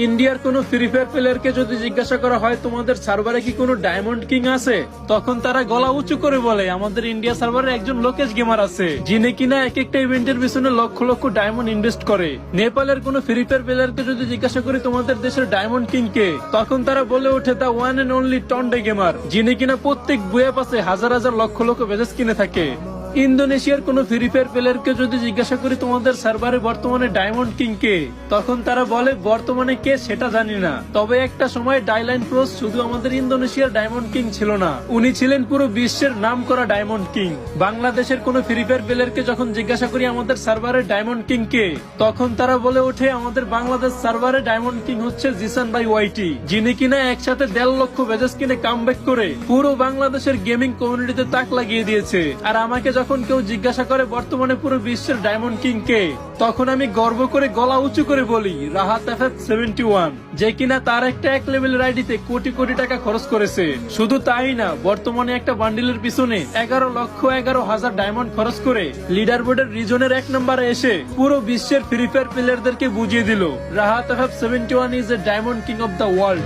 ইন্ডিয়ার কোনো free fire প্লেয়ারকে যদি জিজ্ঞাসা করা হয় তোমাদের সার্ভারে কি কোনো ডায়মন্ড কিং আছে, তখন তারা গলা উঁচু করে বলে আমাদের ইন্ডিয়া সার্ভারে একজন লোকেশ গেমার আছে, যিনি কিনা এক একটা ইভেন্টের পিছনে লক্ষ লক্ষ ডায়মন্ড ইনভেস্ট করে। নেপালের কোনো ফ্রি ফায়ার প্লেয়ারকে যদি জিজ্ঞাসা করি তোমাদের দেশের ডায়মন্ড কিং কে, তখন তারা বলে ওঠে the one and only টন্ডে gamer, যিনি কিনা প্রত্যেক বুয়ে পাশে হাজার হাজার লক্ষ লক্ষ বেজেস কিনে থাকে। ইন্দোনেশিয়ার কোন ফ্রি ফায়ার প্লেয়ারকে যদি জিজ্ঞাসা করি তোমাদের সার্ভারে বর্তমানে ডায়মন্ড কিং কে, তখন তারা বলে বর্তমানে কে সেটা জানি না, তবে একটা সময় ডাইলাইন প্রোস শুধু আমাদের ইন্দোনেশিয়ার ডায়মন্ড কিং ছিল না, উনি ছিলেন পুরো বিশ্বের নাম করা ডায়মন্ড কিং। বাংলাদেশের কোন ফ্রি ফায়ার প্লেয়ারকে যখন জিজ্ঞাসা করি আমাদের সার্ভারে ডায়মন্ড কিং কে, তখন তারা বলে ওঠে আমাদের বাংলাদেশ সার্ভারে ডায়মন্ড কিং হচ্ছে জিসান ভাই ওয়াইটি, যিনি কিনা একসাথে 1.5 লক্ষ বেজেস কিনে কামব্যাক করে পুরো বাংলাদেশের গেমিং কমিউনিটিতে তাক লাগিয়ে দিয়েছে। আর আমাকে যখন কেউ জিজ্ঞাসা করে বর্তমানে পুরো বিশ্বের ডায়মন্ড কিং কে, তখন আমি গর্ব করে গলা উঁচু করে বলি রাহাত FF71, যে কিনা তার একটা 1 লেভেলের আইডিতে কোটি কোটি টাকা খরচ করেছে। শুধু তাই না, বর্তমানে একটা বান্ডিলের পিছনে 11,11,000 ডায়মন্ড খরচ করে লিডার বোর্ডের রিজনের 1 নম্বরে এসে পুরো বিশ্বের ফ্রি ফায়ার প্লেয়ারদেরকে বুঝিয়ে দিল Rahat FF71 is a diamond king of the world.